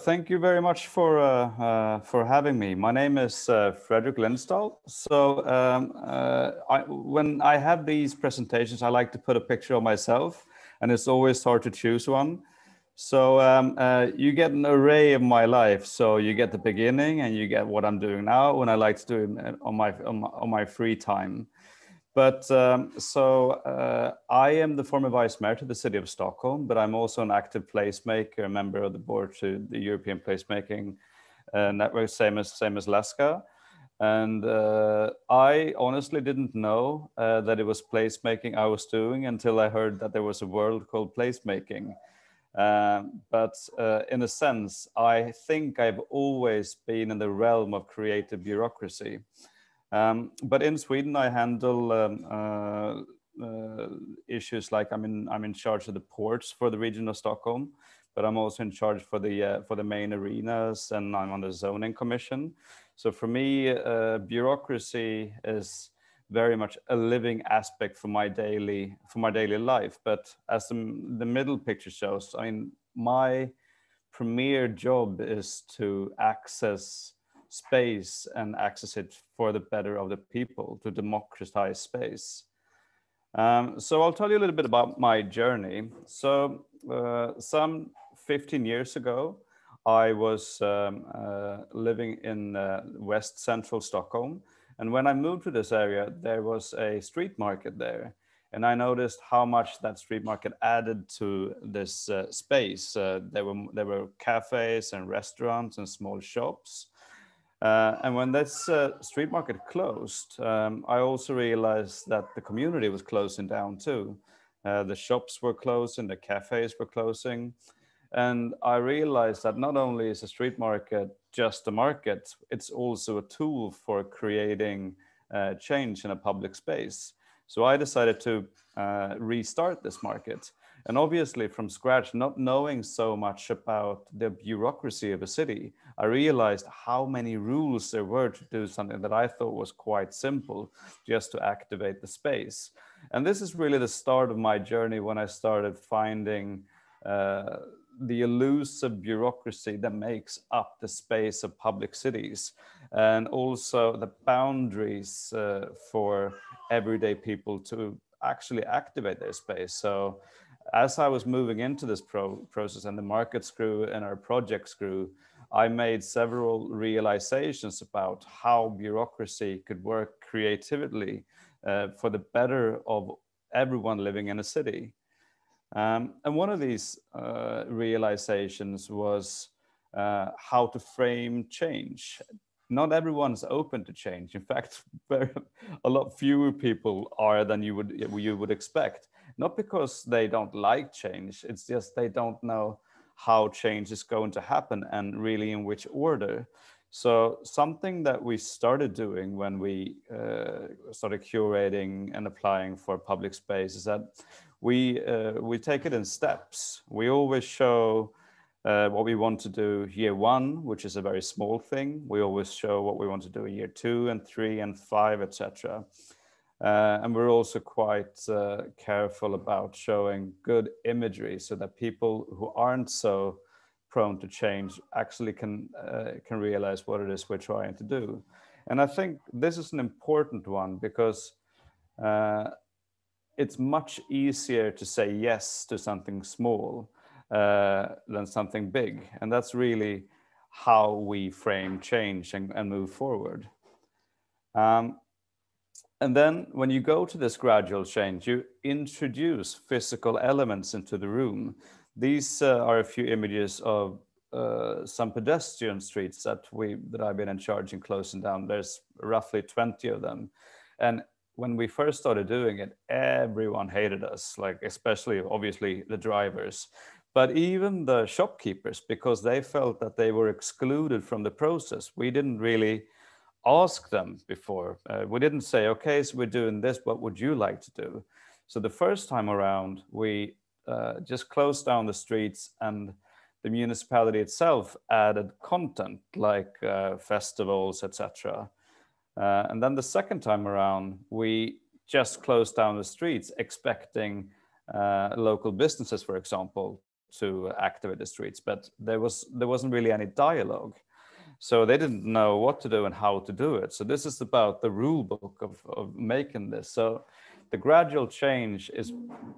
Thank you very much for having me. My name is Fredrik Lindstal. So when I have these presentations, I like to put a picture of myself, and it's always hard to choose one. So you get an array of my life. So you get the beginning, and you get what I'm doing now, when I like to do it on my free time. But I am the former vice mayor to the city of Stockholm, but I'm also an active placemaker, a member of the board to the European Placemaking Network, same as Leska. And I honestly didn't know that it was placemaking I was doing until I heard that there was a world called placemaking. But in a sense, I think I've always been in the realm of creative bureaucracy. But in Sweden, I handle issues like I'm in charge of the ports for the region of Stockholm, but I'm also in charge for the main arenas, and I'm on the zoning commission. So for me, bureaucracy is very much a living aspect for my daily life. But as the middle picture shows, I mean, my premier job is to access space and access it for the better of the people, to democratize space. So I'll tell you a little bit about my journey. So some 15 years ago, I was living in West Central Stockholm. And when I moved to this area, there was a street market there. And I noticed how much that street market added to this space. There were cafes and restaurants and small shops. And when this street market closed, I also realized that the community was closing down too. The shops were closing, the cafes were closing. And I realized that not only is a street market just a market, it's also a tool for creating change in a public space. So I decided to restart this market. And obviously from scratch, not knowing so much about the bureaucracy of a city, I realized how many rules there were to do something that I thought was quite simple, just to activate the space. And this is really the start of my journey, when I started finding the elusive bureaucracy that makes up the space of public cities, and also the boundaries for everyday people to actually activate their space. So as I was moving into this process, and the markets grew and our projects grew, I made several realizations about how bureaucracy could work creatively for the better of everyone living in a city. And one of these realizations was how to frame change. Not everyone's open to change. In fact, a lot fewer people are than you would expect. Not because they don't like change, it's just they don't know how change is going to happen and really in which order. So something that we started doing when we started curating and applying for public space is that we take it in steps. We always show what we want to do year one, which is a very small thing. We always show what we want to do year 2 and 3 and 5, etc. And we're also quite careful about showing good imagery, so that people who aren't so prone to change actually can realize what it is we're trying to do. And I think this is an important one, because it's much easier to say yes to something small than something big. And that's really how we frame change and move forward. And then when you go to this gradual change, you introduce physical elements into the room. These are a few images of some pedestrian streets that I've been in charge in closing down. There's roughly 20 of them. And when we first started doing it, everyone hated us, like especially obviously the drivers, but even the shopkeepers, because they felt that they were excluded from the process. We didn't really ask them before. We didn't say, okay, so we're doing this, what would you like to do? So the first time around, we just closed down the streets, and the municipality itself added content like festivals, etc. And then the second time around, we just closed down the streets, expecting local businesses, for example, to activate the streets, but there wasn't really any dialogue. So they didn't know what to do and how to do it. So this is about the rule book of making this. So the gradual change is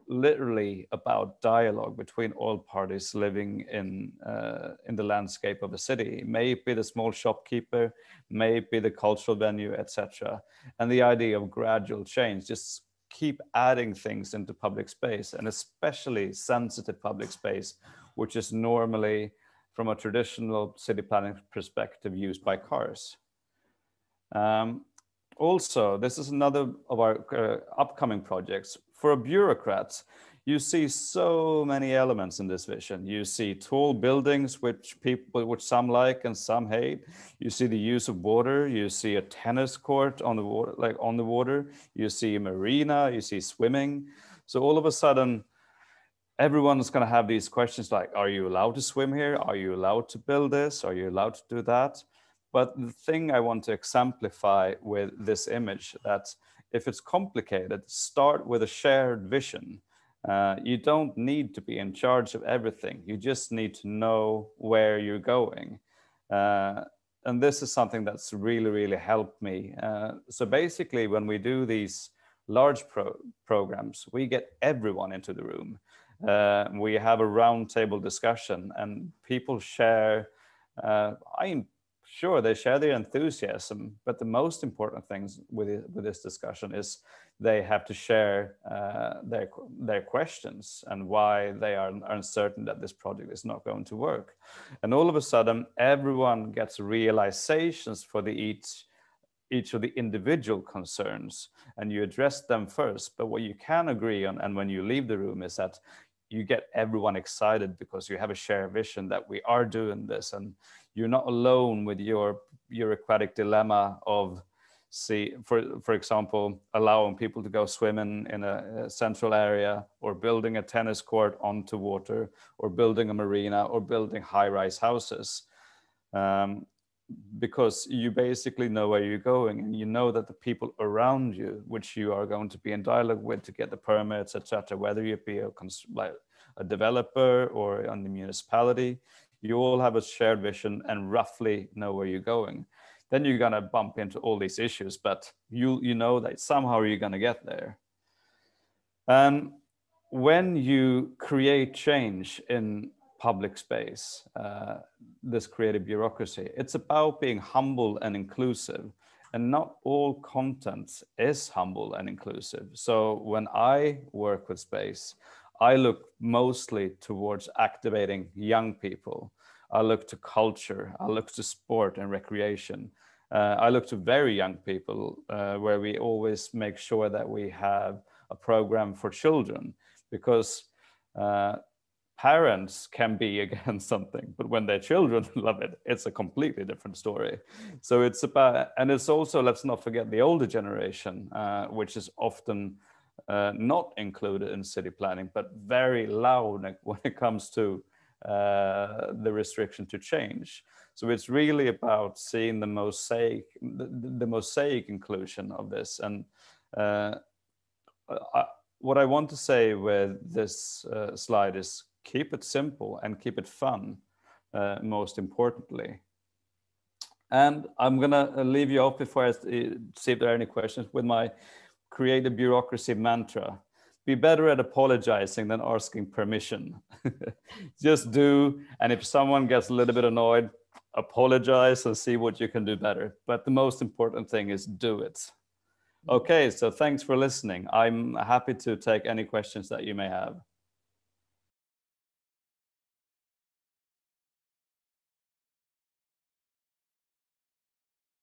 literally about dialogue between all parties living in the landscape of a city. May it be the small shopkeeper, may it be the cultural venue, etc. And the idea of gradual change, just keep adding things into public space, and especially sensitive public space, which is normally, from a traditional city planning perspective, used by cars. Also, this is another of our upcoming projects. For a bureaucrat, you see so many elements in this vision. You see tall buildings, which some like and some hate. You see the use of water. You see a tennis court on the water, on the water. You see a marina. You see swimming. So all of a sudden, everyone's going to have these questions like, are you allowed to swim here? Are you allowed to build this? Are you allowed to do that? But the thing I want to exemplify with this image, that if it's complicated, start with a shared vision. You don't need to be in charge of everything. You just need to know where you're going. And this is something that's really, really helped me. So basically, when we do these large programs, we get everyone into the room. We have a roundtable discussion, and people share, I'm sure they share their enthusiasm, but the most important things with this discussion is they have to share their questions and why they are uncertain that this project is not going to work. And all of a sudden, everyone gets realizations for each of the individual concerns, and you address them first. But what you can agree on, and when you leave the room, is that you get everyone excited because you have a shared vision that we are doing this, and you're not alone with your bureaucratic dilemma of, for example, allowing people to go swimming in a central area, or building a tennis court onto water, or building a marina, or building high-rise houses. Because you basically know where you're going, and you know that the people around you, which you are going to be in dialogue with to get the permits, etc., whether you be a developer or on the municipality, you all have a shared vision and roughly know where you're going. Then you're going to bump into all these issues, but you know that somehow you're going to get there. And when you create change in public space, this creative bureaucracy, it's about being humble and inclusive, and not all content is humble and inclusive. So when I work with space, I look mostly towards activating young people. I look to culture, I look to sport and recreation. I look to very young people, where we always make sure that we have a program for children, because parents can be against something, but when their children love it, it's a completely different story. So it's about, and it's also, let's not forget the older generation, which is often not included in city planning, but very loud when it comes to the restriction to change. So it's really about seeing the mosaic inclusion of this. And what I want to say with this slide is keep it simple and keep it fun, most importantly. And I'm gonna leave you off before I see if there are any questions with my creative bureaucracy mantra. Be better at apologizing than asking permission. Just do, and if someone gets a little bit annoyed, apologize and see what you can do better. But the most important thing is do it. Okay, so thanks for listening. I'm happy to take any questions that you may have.